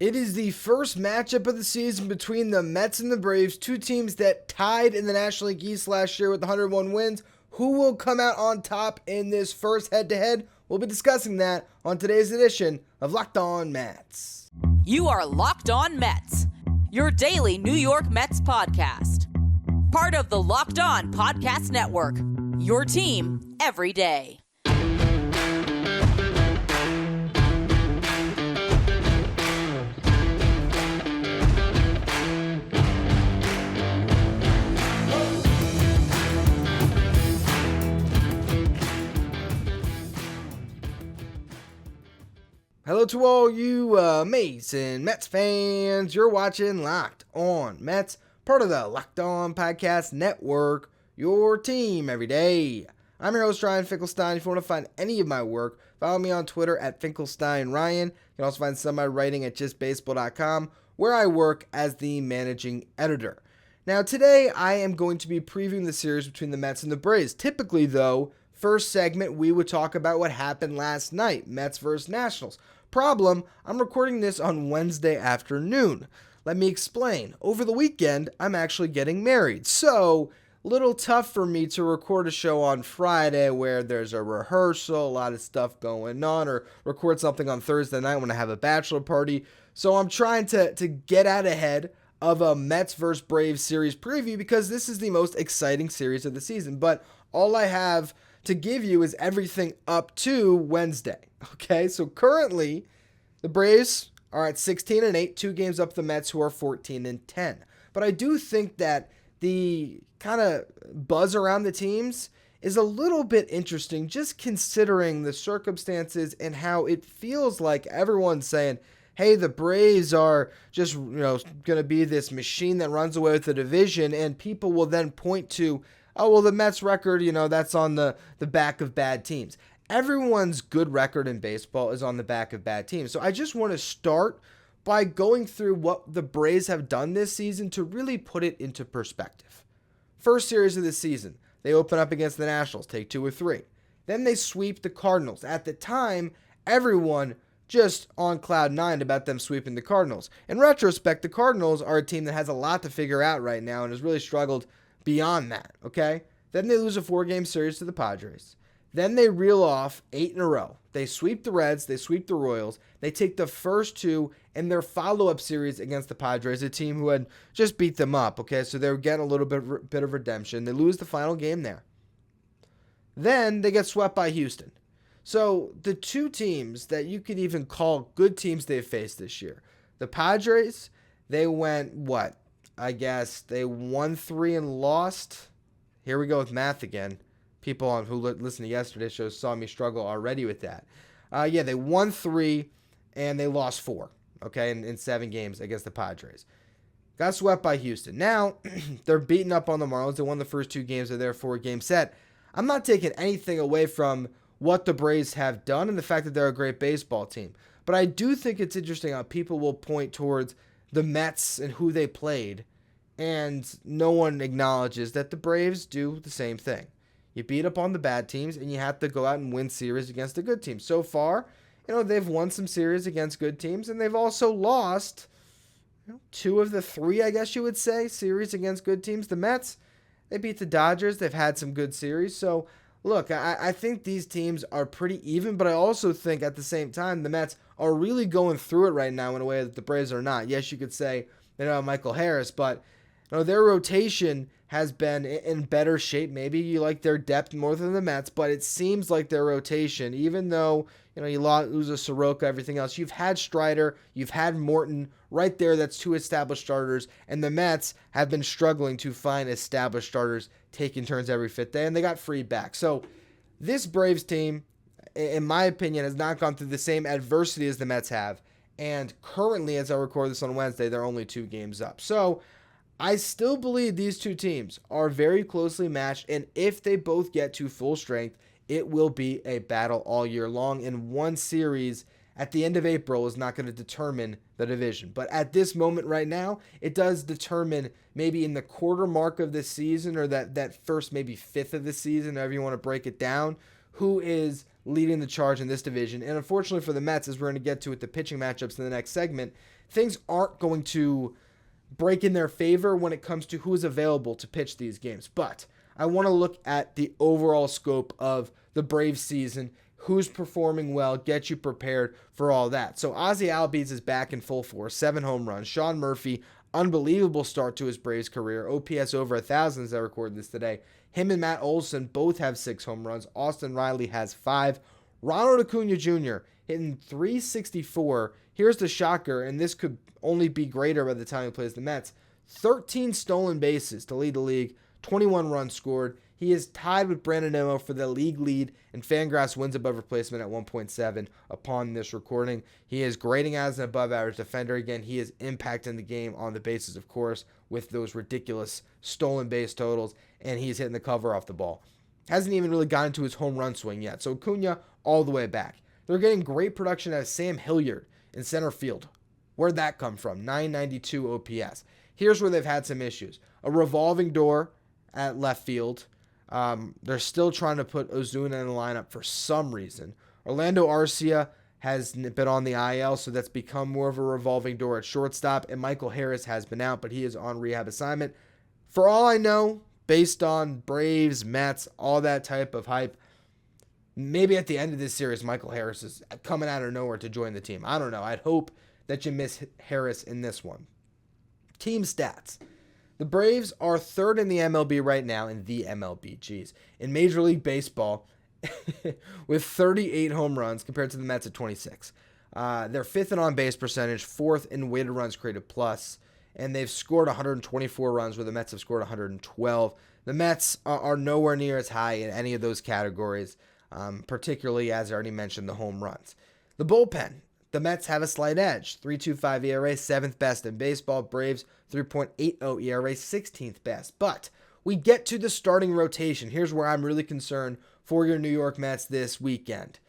It is the first matchup of the season between the Mets and the Braves, two teams that tied in the National League East last year with 101 wins. Who will come out on top in this first head-to-head? We'll be discussing that on today's edition of Locked On Mets. You are Locked On Mets, your daily New York Mets podcast. Part of the Locked On Podcast Network, your team every day. Hello to all you amazing Mets fans. You're watching Locked On Mets, part of the Locked On Podcast Network, your team every day. I'm your host, Ryan Finkelstein. If you want to find any of my work, follow me on Twitter at FinkelsteinRyan. You can also find some of my writing at justbaseball.com, where I work as the managing editor. Now, today I am going to be previewing the series between the Mets and the Braves. Typically, though, first segment, we would talk about what happened last night, Mets versus Nationals. Problem, I'm recording this on Wednesday afternoon. Let me explain. Over the weekend, I'm actually getting married, so little tough for me to record a show on Friday where there's a rehearsal, a lot of stuff going on, or record something on Thursday night when I have a bachelor party. So I'm trying to get out ahead of a Mets vs. Braves series preview because this is the most exciting series of the season. But all I have to give you is everything up to Wednesday. Okay, so currently the Braves are at 16-8, 2 games up the Mets, who are 14-10. But I do think that the kind of buzz around the teams is a little bit interesting, just considering the circumstances and how it feels like everyone's saying, hey, the Braves are just, going to be this machine that runs away with the division, and people will then point to, oh, well, the Mets record, that's on the back of bad teams. Everyone's good record in baseball is on the back of bad teams. So I just want to start by going through what the Braves have done this season to really put it into perspective. First series of the season, they open up against the Nationals, take 2 or 3. Then they sweep the Cardinals. At the time, everyone just on cloud 9 about them sweeping the Cardinals. In retrospect, the Cardinals are a team that has a lot to figure out right now and has really struggled beyond that, okay? Then they lose a 4-game series to the Padres. Then they reel off 8 in a row. They sweep the Reds, they sweep the Royals. They take the first 2 in their follow-up series against the Padres, a team who had just beat them up, okay? So they were getting a little bit of redemption. They lose the final game there. Then they get swept by Houston. So the 2 teams that you could even call good teams they've faced this year, the Padres, they went, they won 3 and lost. Here we go with math again. People who listened to yesterday's show saw me struggle already with that. They won 3 and they lost 4, okay, in 7 games against the Padres. Got swept by Houston. Now, they're beating up on the Marlins. They won the first 2 games of their 4-game set. I'm not taking anything away from what the Braves have done and the fact that they're a great baseball team. But I do think it's interesting how people will point towards the Mets and who they played, and no one acknowledges that the Braves do the same thing. You beat up on the bad teams, and you have to go out and win series against the good teams. So far, they've won some series against good teams, and they've also lost 2 of the 3, I guess you would say, series against good teams. The Mets, they beat the Dodgers. They've had some good series. So, look, I think these teams are pretty even, but I also think at the same time the Mets are really going through it right now in a way that the Braves are not. Yes, you could say Michael Harris, but their rotation has been in better shape. Maybe you like their depth more than the Mets, but it seems like their rotation, even though you lose a Soroka, everything else, you've had Strider, you've had Morton right there. That's 2 established starters, and the Mets have been struggling to find established starters taking turns every 5th day, and they got freed back. So this Braves team, in my opinion, has not gone through the same adversity as the Mets have, and currently, as I record this on Wednesday, they're only 2 games up. So I still believe these 2 teams are very closely matched, and if they both get to full strength, it will be a battle all year long, and one series at the end of April is not going to determine the division. But at this moment right now, it does determine maybe in the quarter mark of this season, or that first maybe 5th of the season, however you want to break it down, who is leading the charge in this division. And unfortunately for the Mets, as we're going to get to with the pitching matchups in the next segment, things aren't going to break in their favor when it comes to who's available to pitch these games. But I want to look at the overall scope of the Braves season, who's performing well, get you prepared for all that. So Ozzie Albies is back in full force, 7 home runs. Sean Murphy, unbelievable start to his Braves career. OPS over 1,000 as I record this today. Him and Matt Olson both have 6 home runs. Austin Riley has 5. Ronald Acuna Jr. hitting .364. Here's the shocker, and this could only be greater by the time he plays the Mets. 13 stolen bases to lead the league, 21 runs scored. He is tied with Brandon Nimmo for the league lead in Fangraphs wins above replacement at 1.7 upon this recording. He is grading as an above average defender. Again, he is impacting the game on the bases, of course, with those ridiculous stolen base totals, and he's hitting the cover off the ball. Hasn't even really gotten to his home run swing yet. So Acuna all the way back. They're getting great production out of Sam Hilliard in center field. Where'd that come from? 992 OPS. Here's where they've had some issues. A revolving door at left field. They're still trying to put Ozuna in the lineup for some reason. Orlando Arcia has been on the IL, so that's become more of a revolving door at shortstop. And Michael Harris has been out, but he is on rehab assignment. For all I know, based on Braves, Mets, all that type of hype, maybe at the end of this series, Michael Harris is coming out of nowhere to join the team. I don't know. I'd hope that you miss Harris in this one. Team stats. The Braves are 3rd in the MLB right now, in the MLB, in Major League Baseball with 38 home runs compared to the Mets at 26. They're 5th in on-base percentage, 4th in weighted runs created plus, and they've scored 124 runs where the Mets have scored 112. The Mets are nowhere near as high in any of those categories, particularly, as I already mentioned, the home runs. The bullpen. The Mets have a slight edge. 3.25 ERA, 7th best in baseball. Braves, 3.80 ERA, 16th best. But we get to the starting rotation. Here's where I'm really concerned for your New York Mets this weekend.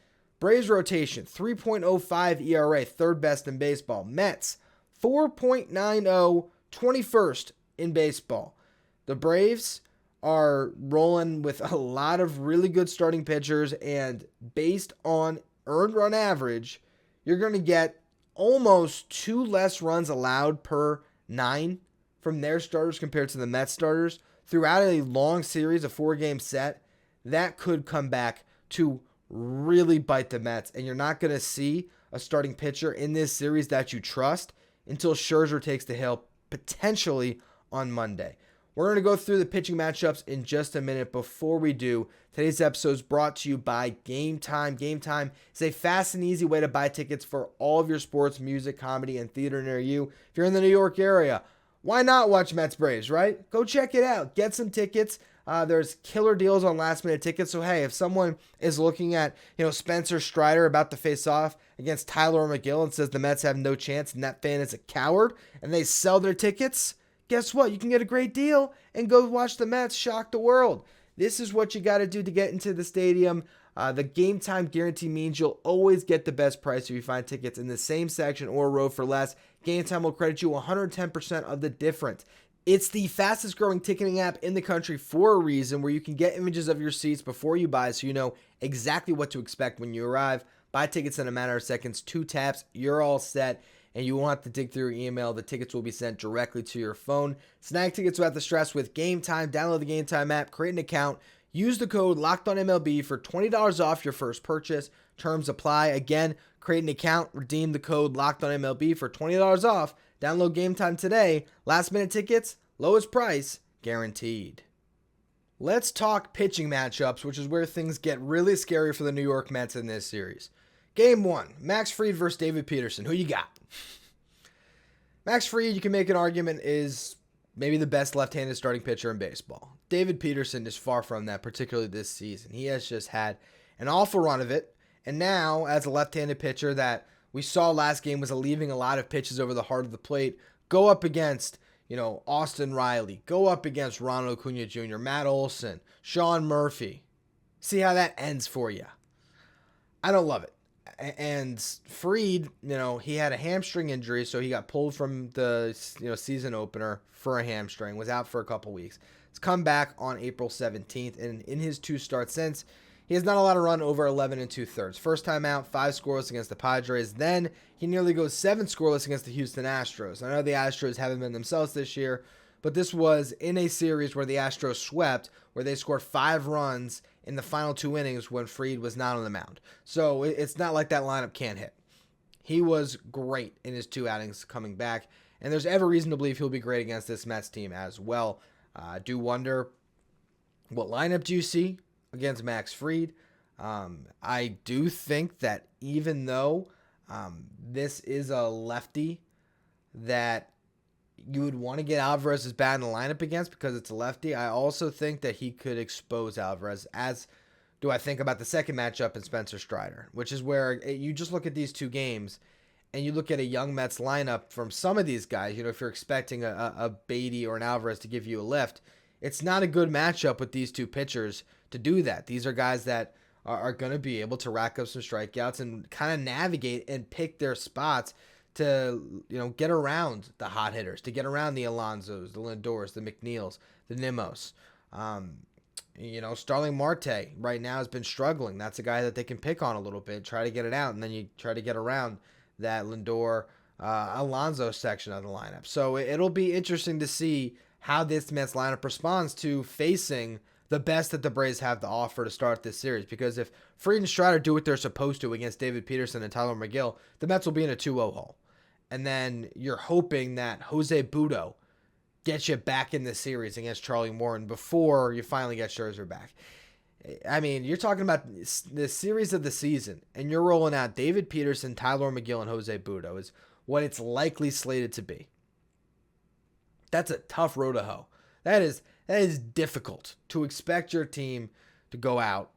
Braves rotation, 3.05 ERA, 3rd best in baseball. Mets, 4.90, 21st in baseball. The Braves are rolling with a lot of really good starting pitchers, and based on earned run average, you're going to get almost 2 less runs allowed per 9 from their starters compared to the Mets starters. Throughout a long series, a 4-game set, that could come back to really bite the Mets. And you're not going to see a starting pitcher in this series that you trust until Scherzer takes the hill, potentially on Monday. We're going to go through the pitching matchups in just a minute. Before we do, today's episode is brought to you by Game Time. Game Time is a fast and easy way to buy tickets for all of your sports, music, comedy, and theater near you. If you're in the New York area, why not watch Mets Braves, right? Go check it out. Get some tickets. There's killer deals on last-minute tickets. So, hey, if someone is looking at, Spencer Strider about to face off against Tyler McGill and says the Mets have no chance and that fan is a coward, and they sell their tickets, guess what? You can get a great deal and go watch the Mets shock the world. This is what you got to do to get into the stadium. The Game Time guarantee means you'll always get the best price if you find tickets in the same section or row for less. Game Time will credit you 110% of the difference. It's the fastest growing ticketing app in the country for a reason, where you can get images of your seats before you buy so you know exactly what to expect when you arrive. Buy tickets in a matter of seconds, 2 taps, you're all set. And you won't have to dig through your email. The tickets will be sent directly to your phone. Snag tickets without the stress with Game Time. Download the Game Time app, create an account, use the code LOCKEDONMLB for $20 off your first purchase. Terms apply. Again, create an account, redeem the code LOCKEDONMLB for $20 off. Download Game Time today. Last minute tickets, lowest price, guaranteed. Let's talk pitching matchups, which is where things get really scary for the New York Mets in this series. Game 1, Max Fried versus David Peterson. Who you got? Max Fried, you can make an argument, is maybe the best left-handed starting pitcher in baseball. David Peterson is far from that, particularly this season. He has just had an awful run of it. And now, as a left-handed pitcher that we saw last game was leaving a lot of pitches over the heart of the plate, go up against, Austin Riley, go up against Ronald Acuna Jr., Matt Olson, Sean Murphy. See how that ends for you. I don't love it. And Fried, he had a hamstring injury, so he got pulled from the season opener for a hamstring, was out for a couple weeks. He's come back on April 17th, and in his 2 starts since, he has not allowed a run over 11 2/3. First time out, 5 scoreless against the Padres. Then he nearly goes 7 scoreless against the Houston Astros. I know the Astros haven't been themselves this year, but this was in a series where the Astros swept, where they scored 5 runs in the final 2 innings when Fried was not on the mound. So it's not like that lineup can't hit. He was great in his 2 outings coming back, and there's every reason to believe he'll be great against this Mets team as well. I do wonder, what lineup do you see against Max Fried? I do think that even though this is a lefty that you would want to get Alvarez's bat in the lineup against because it's a lefty, I also think that he could expose Alvarez, as do I think about the second matchup in Spencer Strider, which is where you just look at these 2 games and you look at a young Mets lineup from some of these guys. If you're expecting a Beatty or an Alvarez to give you a lift, it's not a good matchup with these 2 pitchers to do that. These are guys that are going to be able to rack up some strikeouts and kind of navigate and pick their spots to, get around the hot hitters, to get around the Alonsos, the Lindors, the McNeils, the Nimos. Starling Marte right now has been struggling. That's a guy that they can pick on a little bit, try to get it out, and then you try to get around that Lindor, Alonso section of the lineup. So it'll be interesting to see how this Mets lineup responds to facing the best that the Braves have to offer to start this series. Because if Fried and Strider do what they're supposed to against David Peterson and Tyler McGill, the Mets will be in a 2-0 hole. And then you're hoping that Jose Butto gets you back in the series against Charlie Morton before you finally get Scherzer back. I mean, you're talking about the series of the season, and you're rolling out David Peterson, Tyler McGill, and Jose Butto is what it's likely slated to be. That's a tough road to hoe. That is difficult to expect your team to go out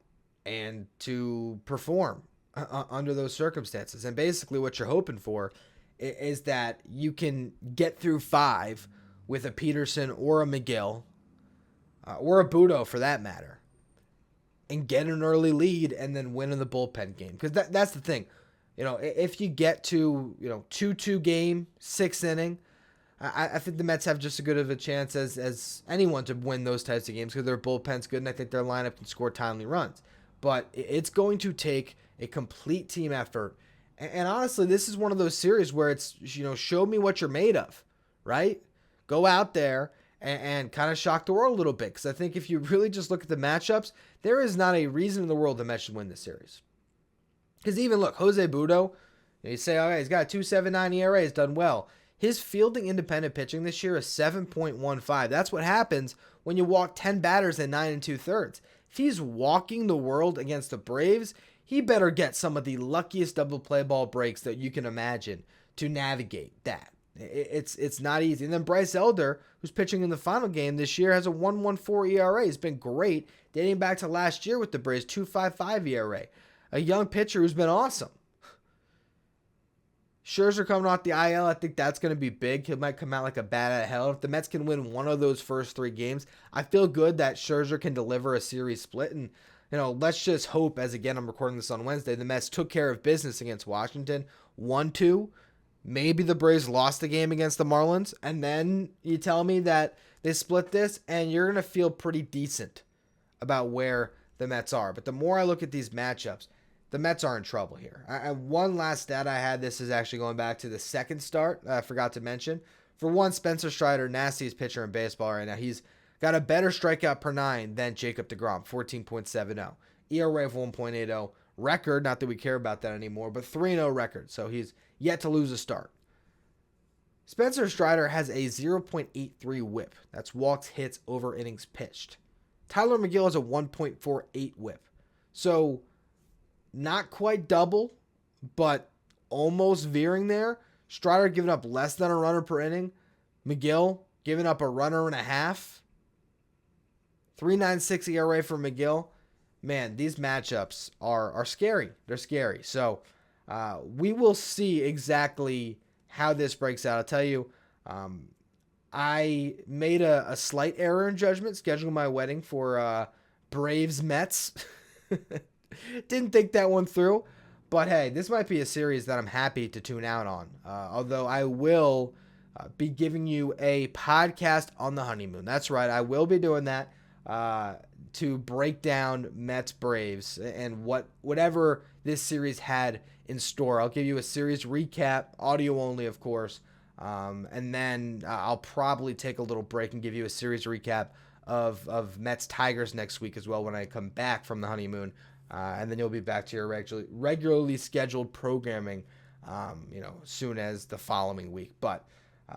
and to perform under those circumstances. And basically what you're hoping for is that you can get through 5 with a Peterson or a McGill or a Butto for that matter, and get an early lead and then win in the bullpen game. Because that's the thing. If you get to, 2-2 game, 6th inning, I think the Mets have just as good of a chance as anyone to win those types of games because their bullpen's good, and I think their lineup can score timely runs. But it's going to take a complete team effort. And honestly, this is one of those series where it's, show me what you're made of, right? Go out there and kind of shock the world a little bit. Because I think if you really just look at the matchups, there is not a reason in the world the Mets should win this series. Because even, look, Jose Butto, you say, okay, he's got a 2.79 ERA, he's done well. His fielding independent pitching this year is 7.15. That's what happens when you walk 10 batters in 9 2/3. If he's walking the world against the Braves, he better get some of the luckiest double play ball breaks that you can imagine to navigate that. It's not easy. And then Bryce Elder, who's pitching in the final game this year, has a 1.14 ERA. He's been great dating back to last year with the Braves, 2.55 ERA. A young pitcher who's been awesome. Scherzer coming off the IL, I think that's going to be big. He might come out like a bat out of hell. If the Mets can win one of those first 3 games, I feel good that Scherzer can deliver a series split. And, let's just hope, as again, I'm recording this on Wednesday, the Mets took care of business against Washington, 1-2. Maybe the Braves lost the game against the Marlins, and then you tell me that they split this, and you're going to feel pretty decent about where the Mets are. But the more I look at these matchups, the Mets are in trouble here. One last stat I had, this is actually going back to the second start, I forgot to mention. For one, Spencer Strider, nastiest pitcher in baseball right now. He's got a better strikeout per 9 than Jacob deGrom, 14.70. ERA of 1.80. Record, not that we care about that anymore, but 3-0 record. So he's yet to lose a start. Spencer Strider has a 0.83 whip. That's walks, hits, over innings pitched. Tyler McGill has a 1.48 whip. So not quite double, but almost veering there. Strider giving up less than a runner per inning. McGill giving up a runner and a half. 3.96 ERA for McGill. Man, these matchups are scary. They're scary. So we will see exactly how this breaks out. I'll tell you, I made a slight error in judgment scheduling my wedding for Braves Mets. Didn't think that one through. But hey, this might be a series that I'm happy to tune out on. Although I will be giving you a podcast on the honeymoon. That's right, I will be doing that. to break down Mets Braves and whatever this series had in store. I'll give you a series recap, audio only, of course, and then I'll probably take a little break and give you a series recap of Mets Tigers next week as well when I come back from the honeymoon, and then you'll be back to your regularly scheduled programming, soon as the following week. But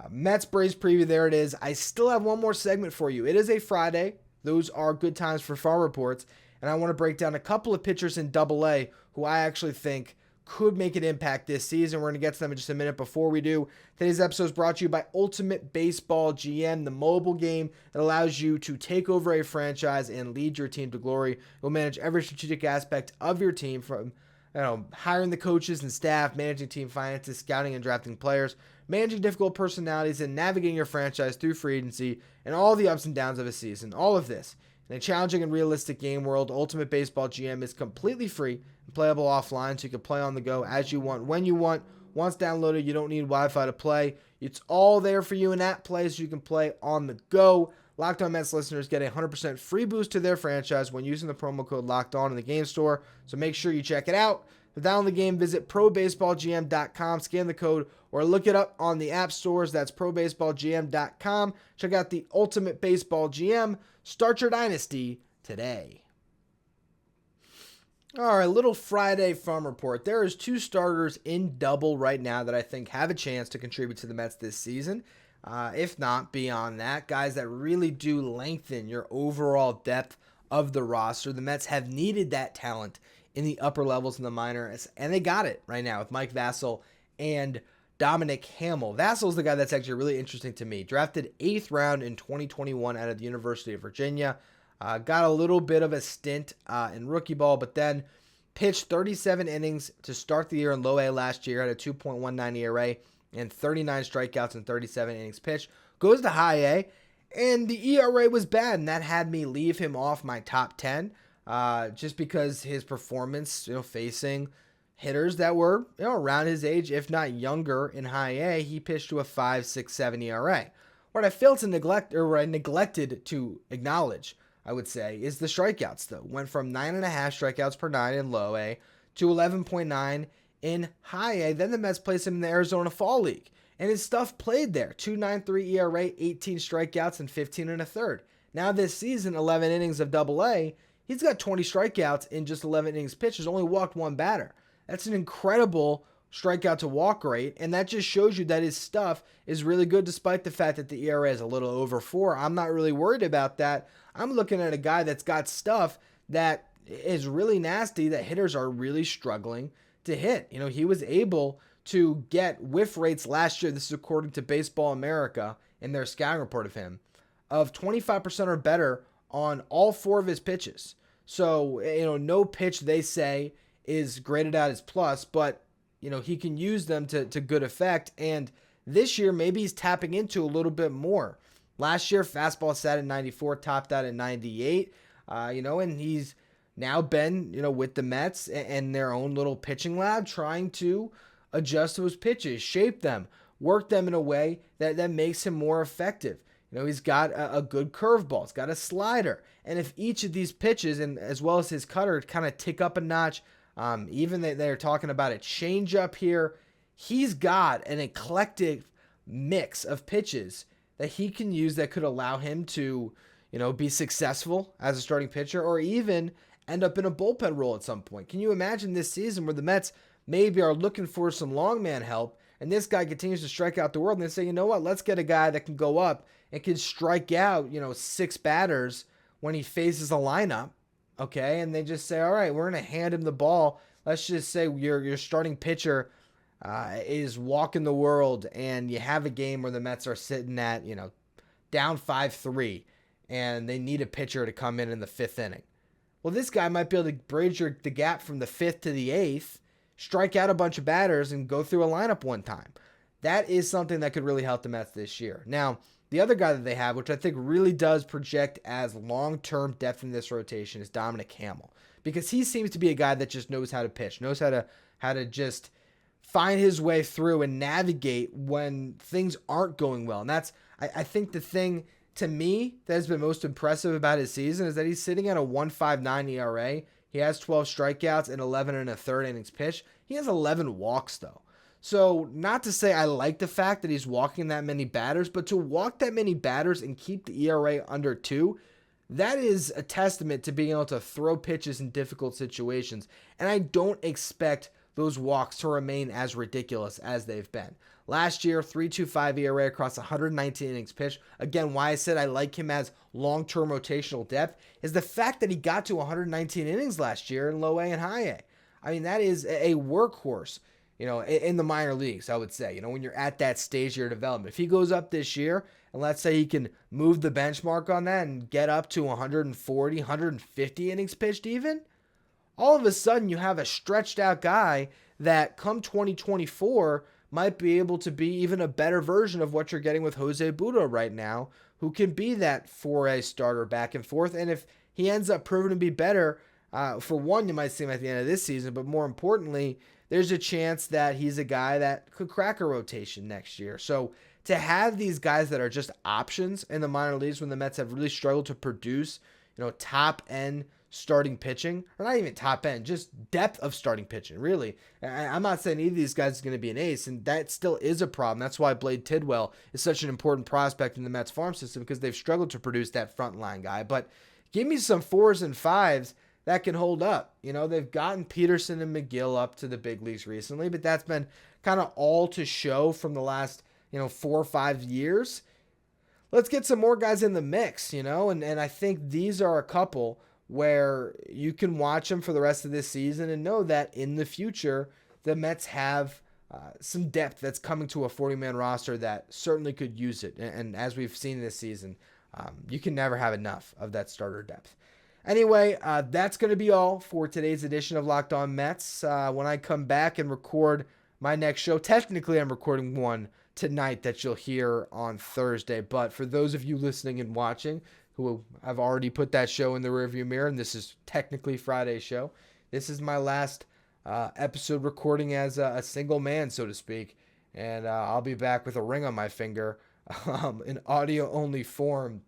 Mets Braves preview, there it is. I still have one more segment for you. It is a Friday. Those are good times for farm reports, and I want to break down a couple of pitchers in Double-A who I actually think could make an impact this season. We're going to get to them in just a minute. Before we do, today's episode is brought to you by Ultimate Baseball GM, the mobile game that allows you to take over a franchise and lead your team to glory. You'll manage every strategic aspect of your team, from hiring the coaches and staff, managing team finances, scouting and drafting players, managing difficult personalities, and navigating your franchise through free agency and all the ups and downs of a season. All of this in a challenging and realistic game world. Ultimate Baseball GM is completely free and playable offline, so you can play on the go as you want, when you want. Once downloaded, you don't need Wi-Fi to play. It's all there for you in app play, so you can play on the go. Locked On Mets listeners get a 100% free boost to their franchise when using the promo code Locked On in the game store, so make sure you check it out. To download the game, visit probaseballgm.com, scan the code, or look it up on the app stores. That's probaseballgm.com. Check out the Ultimate Baseball GM. Start your dynasty today. All right, little Friday farm report. There is 2 starters in double right now that I think have a chance to contribute to the Mets this season. If not beyond that, guys that really do lengthen your overall depth of the roster. The Mets have needed that talent in the upper levels in the minors, and they got it right now with Mike Vasil and Dominic Hammel. Vasil's the guy that's actually really interesting to me. Drafted 8th round in 2021 out of the University of Virginia. Got a little bit of a stint in rookie ball, but then pitched 37 innings to start the year in low A last year, had a 2.19 ERA and 39 strikeouts in 37 innings pitched. Goes to high A, and the ERA was bad, and that had me leave him off my top 10 just because his performance, facing hitters that were around his age, if not younger, in high A, he pitched to a 5.67 ERA. What I failed to neglect, or what I neglected to acknowledge, I would say, is the strikeouts, though. Went from 9.5 strikeouts per 9 in low A to 11.9 in high A. Then the Mets placed him in the Arizona Fall League, and his stuff played there. 2.93 ERA, 18 strikeouts, and 15 1/3. Now this season, 11 innings of Double A, he's got 20 strikeouts in just 11 innings pitched. He's only walked 1 batter. That's an incredible strikeout to walk rate, and that just shows you that his stuff is really good despite the fact that the ERA is a little over 4. I'm not really worried about that. I'm looking at a guy that's got stuff that is really nasty that hitters are really struggling to hit. He was able to get whiff rates last year, this is according to Baseball America in their scouting report of him, of 25% or better on all 4 of his pitches. So, no pitch, they say, is graded out as plus, but he can use them to good effect. And this year, maybe he's tapping into a little bit more. Last year, fastball sat at 94, topped out at 98, and he's now been, with the Mets and their own little pitching lab, trying to adjust to his pitches, shape them, work them in a way that makes him more effective. He's got a good curveball. He's got a slider. And if each of these pitches, and as well as his cutter, kind of tick up a notch, even they're talking about a changeup here, he's got an eclectic mix of pitches that he can use that could allow him to, be successful as a starting pitcher or even end up in a bullpen role at some point. Can you imagine this season where the Mets maybe are looking for some long man help and this guy continues to strike out the world and they say, let's get a guy that can go up and can strike out, 6 batters when he faces a lineup, okay? And they just say, all right, we're going to hand him the ball. Let's just say your starting pitcher is walking the world and you have a game where the Mets are sitting at, down 5-3 and they need a pitcher to come in the 5th inning. Well, this guy might be able to bridge the gap from the 5th to the 8th, strike out a bunch of batters, and go through a lineup one time. That is something that could really help the Mets this year. Now, the other guy that they have, which I think really does project as long-term depth in this rotation, is Dominic Hammel, because he seems to be a guy that just knows how to pitch, knows how to just find his way through and navigate when things aren't going well. And that's, I think, the thing to me, that has been most impressive about his season is that he's sitting at a 1.59 ERA. He has 12 strikeouts and 11 and a third innings pitched. He has 11 walks, though. So, not to say I like the fact that he's walking that many batters, but to walk that many batters and keep the ERA under 2, that is a testament to being able to throw pitches in difficult situations. And I don't expect those walks to remain as ridiculous as they've been. Last year, 3.25 ERA across 119 innings pitched. Again, why I said I like him as long-term rotational depth is the fact that he got to 119 innings last year in low A and high A. I mean, that is a workhorse, in the minor leagues, I would say, when you're at that stage of your development. If he goes up this year, and let's say he can move the benchmark on that and get up to 140, 150 innings pitched even, all of a sudden you have a stretched out guy that come 2024 might be able to be even a better version of what you're getting with Jose Butto right now, who can be that 4A starter back and forth. And if he ends up proving to be better, for one, you might see him at the end of this season, but more importantly, there's a chance that he's a guy that could crack a rotation next year. So to have these guys that are just options in the minor leagues when the Mets have really struggled to produce, top end starting pitching, or not even top end, just depth of starting pitching, really. I'm not saying either of these guys is going to be an ace, and that still is a problem. That's why Blade Tidwell is such an important prospect in the Mets farm system, because they've struggled to produce that frontline guy. But give me some 4s and 5s that can hold up. They've gotten Peterson and McGill up to the big leagues recently, but that's been kind of all to show from the last, 4 or 5 years. Let's get some more guys in the mix, and I think these are a couple where you can watch them for the rest of this season and know that in the future, the Mets have some depth that's coming to a 40-man roster that certainly could use it. And as we've seen this season, you can never have enough of that starter depth. Anyway, that's going to be all for today's edition of Locked On Mets. When I come back and record my next show, technically I'm recording one tonight that you'll hear on Thursday. But for those of you listening and watching who have already put that show in the rearview mirror, and this is technically Friday's show, this is my last episode recording as a single man, so to speak. And I'll be back with a ring on my finger in audio-only form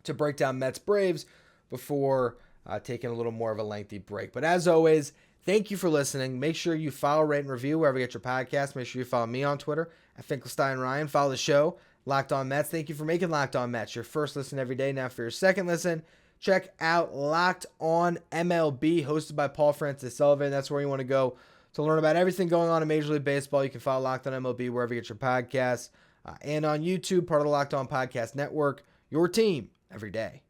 to break down Mets Braves before taking a little more of a lengthy break. But as always, thank you for listening. Make sure you follow, rate, and review wherever you get your podcast. Make sure you follow me on Twitter at Finkelstein Ryan. Follow the show, Locked On Mets. Thank you for making Locked On Mets your first listen every day. Now for your second listen, check out Locked On MLB, hosted by Paul Francis Sullivan. That's where you want to go to learn about everything going on in Major League Baseball. You can follow Locked On MLB wherever you get your podcasts, and on YouTube, part of the Locked On Podcast Network, your team every day.